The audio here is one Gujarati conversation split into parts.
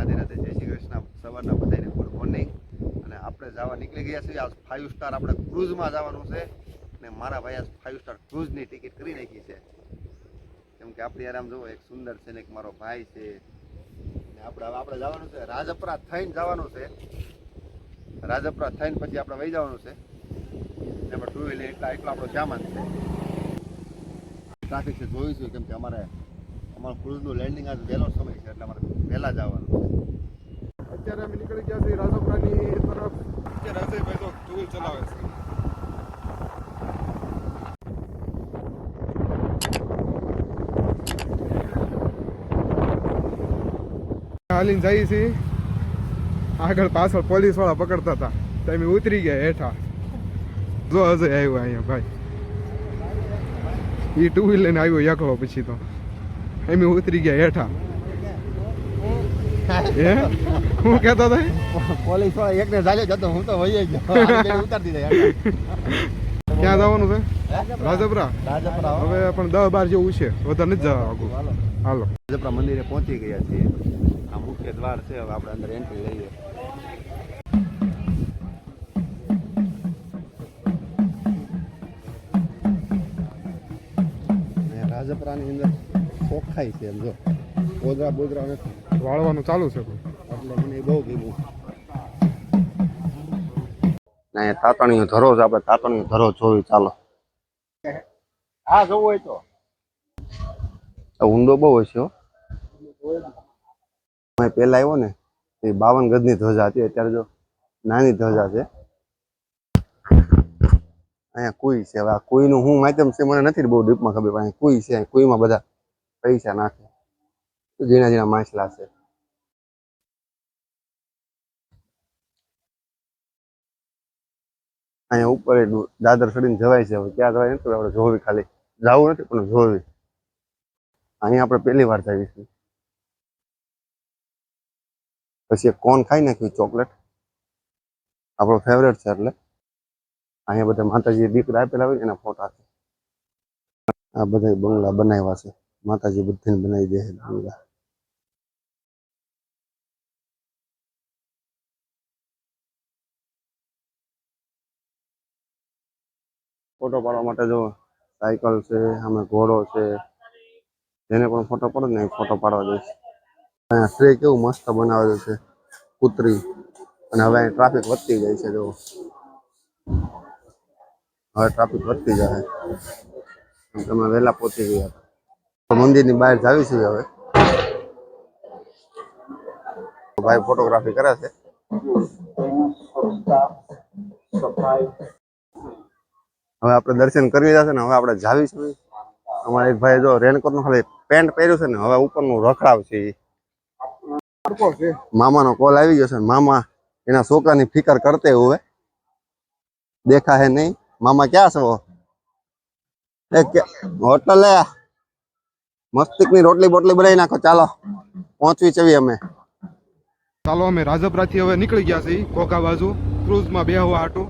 રાધે રાધે, જય શ્રી કૃષ્ણ. સવારના બધાને ગુડ મોર્નિંગ. અને આપણે જવા નીકળી ગયા છીએ. આ 5 સ્ટાર આપણે ક્રૂઝમાં જવાનું છે. અને મારા ભાઈ આ 5 સ્ટાર ક્રૂઝની ટિકિટ કરી નાખી છે. કેમ કે આપણે આરામ જોવો, એક સુંદર છે ને એક મારો ભાઈ છે. અને આપણે જવાનું છે રાજપરા થઈને જવાનું છે. રાજપરા થઈને પછી આપણે વહી જવાનું છે. એમાં ટુ વ્હીલર એટલો આપણો સામાન છે. ટ્રાફિક છે જોઈશું, કેમ કે અમારું ક્રૂઝનું લેન્ડિંગ આજ વહેલો સમય છે, એટલે અમારે વહેલા જવાનું છે. અત્યારે અમે નીકળી ગયા છીએ રાજપરાની તરફ. અત્યારે અજયભાઈ તો ટુ વ્હીલ ચલાવે છે. હાલીને જઈએ છીએ. આગળ પાછળ પોલીસ વાળા પકડતા હતા તો અમે ઉતરી ગયા હેઠા. જો અજય આવ્યો અહીંયા ભાઈ, એ ટુ વ્હીલ લઈને આવ્યો એકલો. પછી તો અમે ઉતરી ગયા હેઠા. હું કહેતો હતો પોલીસ વાળા એકને ચાલ્યો જતો, હું તો વહી ગયો. ઉતારી દીધા. ક્યાં જવાનું છે? રાજપરા. રાજપરા હવે પણ 10-12 જેવું છે, વધારે નથી જવા આગળ. હાલો, રાજપરા મંદિરે પહોંચી ગયા છીએ. આ મુખ્ય દ્વાર છે. હવે આપણે અંદર એન્ટ્રી લઈએ. રાજપરાની અંદર ચોખ્ખાઈ છે. એમ જો બોદરા બોદરા નથી, વાળવાનું ચાલુ છે એટલે મને બહુ ગમ્યું. ના, તાતણીયો ધરો છે. આપણે તાતણીયો ધરો જોયું. ચાલો, હા જોવું હોય તો. ઊંડો બહુ હશે હો. પેલા આવ્યો ને એ 52 ગજની ધ્વજા હતી. અત્યારે જો નાની ધ્વજા છે. અહીંયા કુઈ છે. હવે આ કુઈનું શું માધ્યમ છે મને નથી બહુ ડીપમાં ખબર, પણ કુઈ છે. કુઈમાં બધા પૈસા નાખે, ઝીણા ઝીણા માછલા છે. અહીંયા ઉપર દાદર ચડીને જવાય છે. હવે ક્યાં જવાય નથી, આપણે જોવી, ખાલી જવું નથી પણ જોવી. અહીંયા આપણે પહેલી વાર જઈશું. પછી એક કોન ખાઈ નાખ્યું, ચોકલેટ આપણો ફેવરેટ છે. એટલે અહીંયા બધા માતાજી દીકરા આપેલા હોય એના ફોટા છે. આ બધા બંગલા બનાવ્યા છે. માતાજી બધાને બનાવી દે છે બંગલા. ફોટો પાડવા માટે જો સાયકલ છે, આમે ઘોડો છે. જેને પણ ફોટો પાડો ને ફોટો પાડવા દઈશ. અહીંયા ટ્રે કેવું મસ્ત બનાવેલું છે, કૂતરી. અને હવે અહીં ટ્રાફિક વધતી જાય છે. જો હવે ટ્રાફિક વધતી જાય. તમે વહેલા પહોંચી ગયા. મંદિરની બહાર જાવીશું હવે. ભાઈ ફોટોગ્રાફી કરે છે. હવે આપણે દર્શન કરી જશે ને હવે આપણે જાવીશું. અમારા એક ભાઈ જો રેનકોટ નું ખાલી પેન્ટ પહેર્યું છે ને, હવે ઉપરનું રખડાવ છે. મામાનો કોલ આવી ગયો છે. મામા એના છોકરાની ફિકર કરતે हुए देखा है नहीं. मामा क्या છો? હોટલ મસ્તિકની રોટલી બોટલી બનાવી નાખો. ચાલો પહોંચવી છે અમે. ચાલો, અમે રાજપરાથી હવે નીકળી ગયા છીએ કોકા બાજુ ક્રૂઝમાં બેહવા હાટું.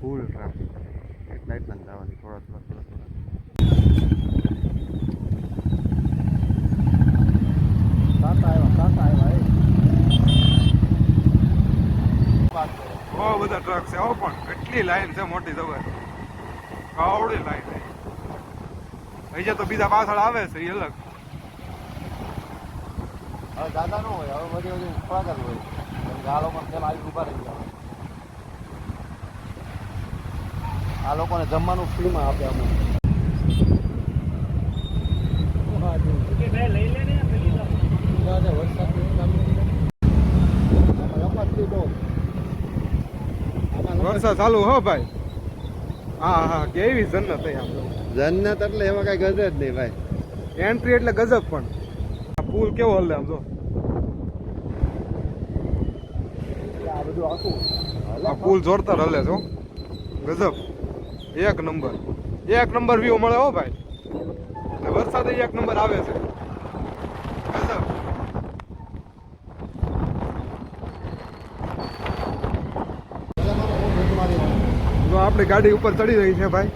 Full traffic. એટલા જવાની થોડા. બહુ બધા ટ્રક છે. આવો પણ કેટલી લાઈન છે, મોટી જબર કાવડી લાઈન. હજી તો બીજા પાછળ આવે છે, એ અલગ. હવે દાદા નો હોય, હવે બધી થોડાક જ હોય. આ લોકો પેલા આવી ઉભા રહી ગયા. આ લોકોને જમવાનું ફ્રીમાં આપે અમે. વરસાદ ચાલુ હો ભાઈ. હા હા, કેવી જન્નત. જન્નત એટલે એમાં કઈ ગજબ જ નહીં ભાઈ. એન્ટ્રી એટલે ગજબ. પણ આ પુલ કેવો હલે આમ જો. આ બધું આખું આ પુલ જોરદાર હલે છો. ગજબ. એક નંબર વ્યૂ મળે હો ભાઈ. વરસાદ એક નંબર આવે છે. ગજબ. જો આપણી ગાડી ઉપર ચડી રહી છે ભાઈ.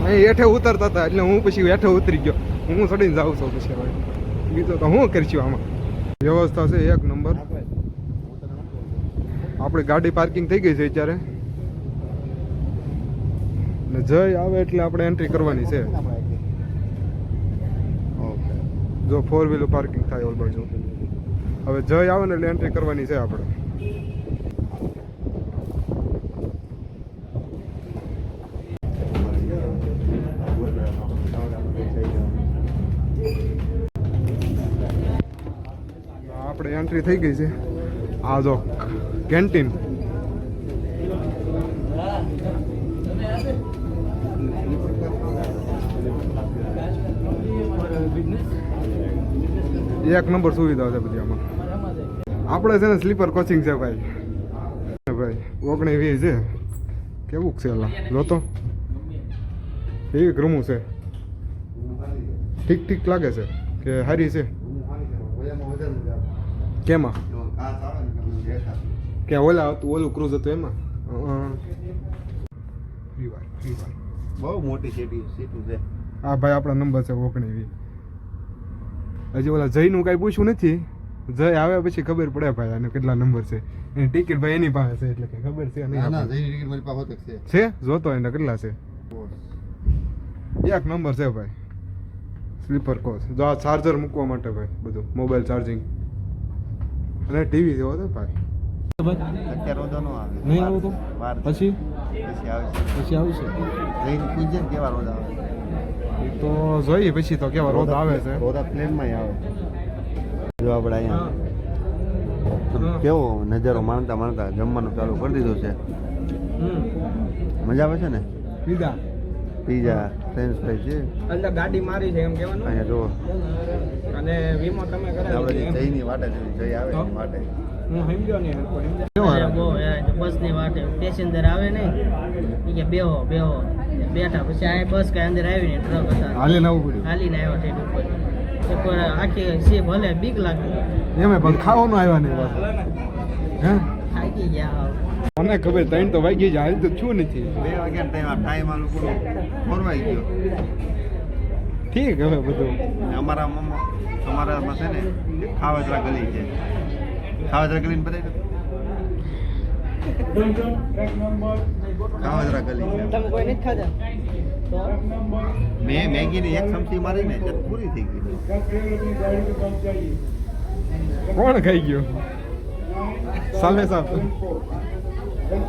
અહીં હેઠે ઉતરતા હતા એટલે હું પછી હેઠે ઉતરી ગયો. હું ચડીને જાઉં છું પછી હવે બીજું તો હું કરીશું આમાં. વ્યવસ્થા છે એક નંબર. આપણી ગાડી પાર્કિંગ થઈ ગઈ છે અત્યારે ને જય આવે એટલે આપણે એન્ટ્રી કરવાની છે. જો 4 વ્હીલર પાર્કિંગ થાય ઓલ બાજુ. હવે જય આવે ને એટલે એન્ટ્રી કરવાની છે આપણે. આપણે એન્ટ્રી થઈ ગઈ છે. આ જો કેન્ટીન. એક નંબર સુવિધા છે બધી આમાં. આપણે છે ને સ્લીપર કોચિંગ છે ભાઈ. ભાઈ 19-20 છે. કેવું છે એલા જોતો એવી રૂમું છે. ઠીક ઠીક લાગે છે કે સારી છે. કેમાં કે ઓલા હતું ઓલું ક્રૂઝ હતું એમાં. બહુ મોટી સીટું છે. હા ભાઈ આપણા નંબર છે 19-20. હજી ઓલા જયનું કાંઈ પૂછ્યું નથી. જય આવે પછી ખબર પડે ભાઈ આને કેટલા નંબર છે. એની ટિકિટ ભાઈ એની પાસે છે એટલે કઈ ખબર છે નહીં. છે જોતો એને કેટલા છે. એક નંબર છે ભાઈ સ્લીપર કોચ. જો આ ચાર્જર મૂકવા માટે ભાઈ બધું મોબાઈલ ચાર્જિંગ અને ટીવી જેવો છે ભાઈ. અત્યારે રોદો નો આવે. નહીં આવું તો પછી પછી આવશે જઈને પૂછજે ને કેવા રોદ આવે. એ તો જોઈએ પછી તો કેવા રોદ આવે છે. રોદા પ્લેનમાં આવે. જો આપણે અહીંયા કેવો નજારો માણતા માણતા જમવાનું ચાલુ કરી દીધું છે. મજા આવે છે ને. પીઝા ફ્રેન્ચ ફ્રાઈઝ છે. અંદર ગાડી મારી છે એમ કહેવાનું. અહીંયા જો અને વીમો તમે કરાવી આપણે જઈની વાટે જઈ આવે એની વાટે. હું સમજ્યો ને બસ ની વાટે પેસેન્જર આવે નહીં એ કે બેહો બેઠા પછી આ બસ કઈ અંદર આવી ને ટ્રક હતા હાલે નવું પડ્યું. હાલીને આવ્યા ઠેઠ ઉપર આખી સીપ ભલે બીક લાગતી એમાં પણ ખાવાનું આવ્યા નહીં પાછું. હે થાકી ગયા મને ખબર 3 તો વાગી જાય હાલ તો છું નથી. 2 વાગ્યા ટાઈમ આલું પૂરો ફોરવાઈ ગયો. ઠીક હવે બધું અમારામાં છે ને ખાવજરા ગલી છે. ખાવજરા ગલી બતાવી ખાવજરા ગલી છે. તમે કોઈ નથી ખાધા તો મેં મેગીની એક ચમચી મારીને તે પૂરી થઈ ગઈ. કોણ ખાઈ ગયો સામે સાહેબ.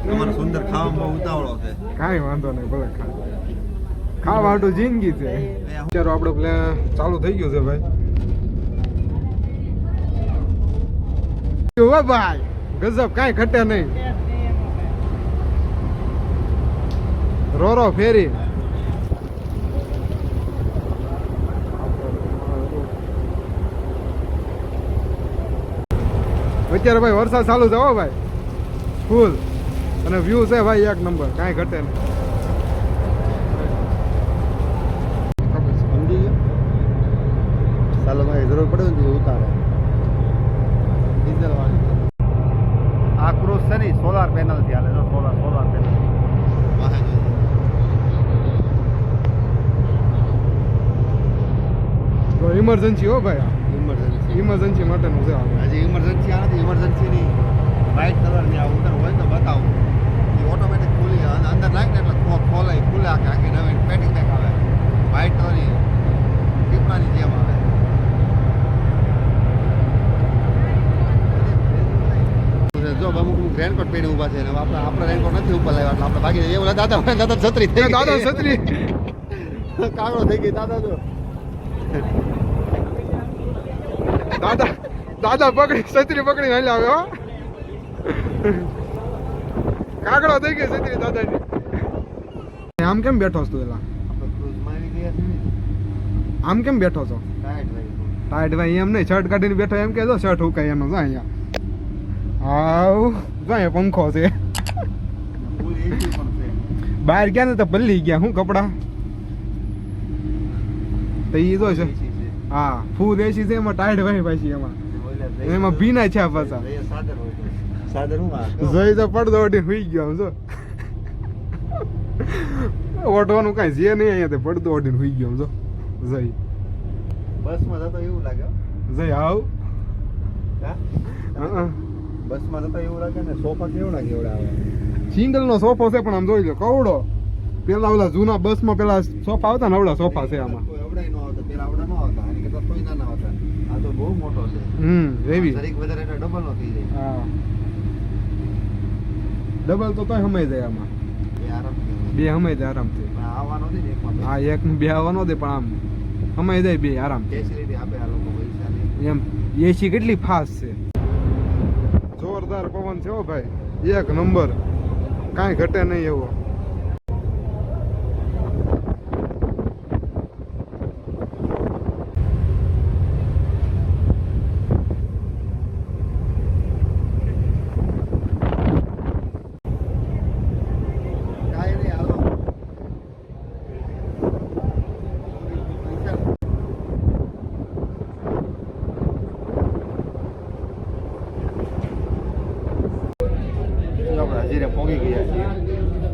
તમારો સુંદર ખાવામાં બહુ ઉતાવળો છે. કાંઈ વાંધો નહીં ભલે ખાવા હાટું જિંદગી છે. ચાલો આપણો પ્લાન ચાલુ થઈ ગયો છે ભાઈ. ઓ ભાઈ ગજબ કાંઈ ઘટે નહીં. રોરો ફેરી અત્યારે ભાઈ વરસાદ ચાલુ છે હો ભાઈ ફૂલ. અને વ્યૂ છે ભાઈ એક નંબર કાંઈ ઘટે નહીં. સમજી ગયો. ચાલો ભાઈ જરૂર પડે ને તો ઉતારે ડીઝલ વાળી. આ ક્રૂઝ છે ને સોલાર પેનલ થી હાલે. સોલાર પેનલ ઇમરજન્સી હો ભાઈ. ઇમરજન્સી ઇમરજન્સી માટેનું છે આ. હજી ઇમરજન્સી આ નથી. ઇમરજન્સીની વ્હાઇટ કલરની આ અંદર હોય તો બતાવું. એ ઓટોમેટિક ખુલી અંદર નાખ ને એટલે ખોલાય ખુલે આખી નવી પેટિંગ પેક આવે. વ્હાઇટ કલરની ટીપણાની જેમ આવે. જો અમુક રેનકોટ પહેરી ઊભા છે. આપણે રેનકોટ નથી ઉપર લાવ્યા એટલે આપણે ભાગી જઈએ. ઓલા દાદા છત્રી થઈ ગઈ. દાદા છત્રી કાગડો થઈ ગઈ દાદા. જો દાદા પકડી છત્રી પકડી હાલ આવે હો. કાગડો થઈ ગયો છત્રી દાદાની. આમ કેમ બેઠો છો તું એલા? આપણે ક્રૂઝ મારી ગયા છે. આમ કેમ બેઠો છો? ટાઈટ ભાઈ ટાઈટ ભાઈ એમ નહીં શર્ટ કાઢીને બેઠો એમ કહેજો શર્ટ હુકાય એનો. જો અહીંયા આવ જો અહીંયા પંખો છે. ફૂલ એસી પણ છે. બહાર ગયા ને તો પલ્લી ગયા શું કપડા તો એ જો છે. એસી છે. હા ફૂલ એસી છે એમાં ટાઈટ ભાઈ પાછી એમાં ઓલા એમાં ભીના છે પાછા. સાદર હોય છે. સાદર હું જઈ તો પડદો ઓઢીને હુઈ ગયો આમ જો ઓઢવાનું કાંઈ છે નહીં અહીંયા તે પડદો ઓઢીને હુઈ ગયો આમ જો જઈ બસમાં જતો એવું લાગે હો. જઈ આવ હા? બસમાં જતો એવું લાગે ને સોફા કેવડા કેવડા આવે સિંગલ નો સોફો છે પણ આમ જોઈ લો કવડો પેલા ઓલા જૂના બસમાં પેલા સોફા આવતા ને આવડા સોફા છે આમાં કોઈ અવડાય નો આવતા પેલા આવડા નો આવતા આની કરતા કોઈ નાના આવતા આ તો બહુ મોટો છે એવી જરીક વધારે એટલે ડબલ નો થઈ જાય હા ડબલ તો તોય સમય જાય આમાં એ આરામથી આવે. બે સમય જાય આરામથી પણ આવવાનો નથી ને એકમાં હા એક બે આવવાનો દે પણ આમ સમય જાય બે આરામ ફેસિલિટી આપે આ લોકો પૈસા ની એમ એસી કેટલી ફાસ્ટ છે જોરદાર પવન છે હો ભાઈ એક નંબર કાંઈ ઘટે નહીં એવો કાંઈ નહીં હાલો આપણે હજીરે પહોંચી ગયા છીએ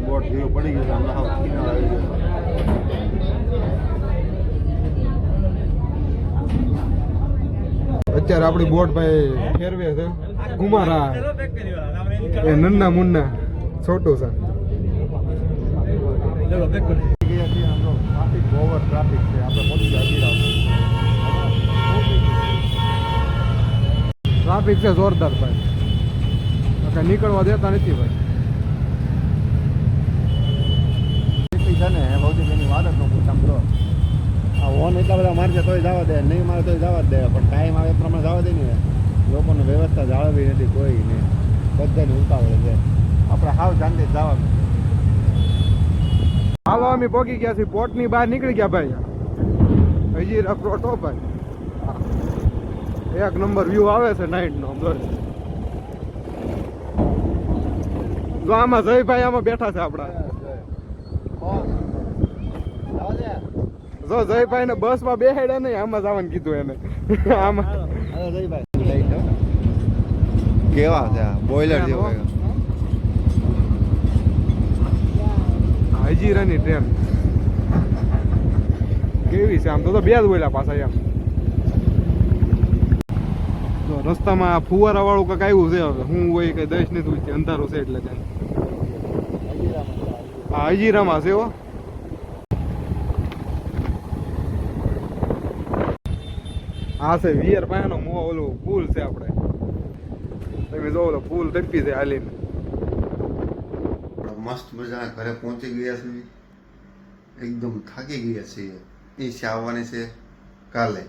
બોટ જેવું પડી ગયું છે હમણાં હાવ કિનારે આવી ગયો અત્યારે આપણી બોટ ભાઈ ફેરવે છે કુમારા એ નન્ના મુન્ના છોટું છે ગયા છીએ આમ તો ટ્રાફિક ઓવર ટ્રાફિક છે આપણે પહોંચી ગયા હજીરા ટ્રાફિક છે જોરદાર ભાઈ કાંઈ નીકળવા દેતા નથી ભાઈ એટલી છે ને એ ભૌતિક એની વાત જ ન પૂછામ તો આ ઓન એટલા બધા મારશે તોય જવા દે નહીં મારે તોય જવા જ દે પણ ટાઈમ આવે એ પ્રમાણે જવા દે ને લોકોને વ્યવસ્થા જાળવવી નથી કોઈ ને બધાને ઉતાવળે છે આપણે હાવ શાંતિ જવાનું હાલો અમે પહોંચી ગયા છીએ પોર્ટની બહાર નીકળી ગયા ભાઈ હજી રખડો ભાઈ એક નંબર વ્યૂ આવે છે નાઇટ નો જો આમાં જયભાઈ આમાં બેઠા છે આપડા જો જયભાઈ ને બસ માં બેહાડ્યા નહીં આમાં જવાનું કીધું એને આમાં કેવા છે આ બોઈલર જેવો હજીરાની ટ્રેન કેવી છે આમ તો બે જ બોલ્યા પાછા એમ તો રસ્તામાં ફુવારા વાળું કંઈક આવ્યું છે હવે હું હોય કઈ દઈશ નથી અંધારું છે એટલે કઈ હા હજીરામાં છે હો આ છે વિયર પાયાનો મોં ઓલું પુલ છે આપણે તમે જો ઓલો પુલ તપી છે હાલીને મસ્ત મજાના ઘરે પહોંચી ગયા છીએ એકદમ થાકી ગયા છીએ ઈચ્છા આવવાની છે કાલે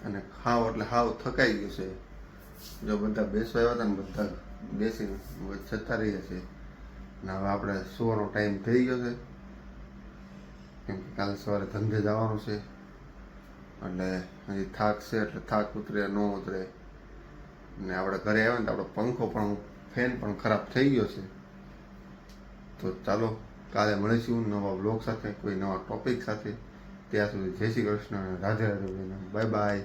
અને ખાવ એટલે હાવ થકાઈ ગયું છે જો બધા બેસવા આવ્યા હતા ને બધા બેસીને જતા રહ્યા છે અને હવે આપણે સુવાનો ટાઈમ થઈ ગયો છે કેમ કે કાલે સવારે ધંધે જવાનું છે એટલે હજી થાક છે એટલે થાક ઉતરે ન ઉતરે ને આપણે ઘરે આવ્યા ને તો આપણો પંખો પણ ફેન પણ ખરાબ થઈ ગયો છે તો ચાલો કાલે મળીશું નવા બ્લોગ સાથે કોઈ નવા ટોપિક સાથે ત્યાં સુધી જય શ્રી કૃષ્ણ રાધે રાધે બાય બાય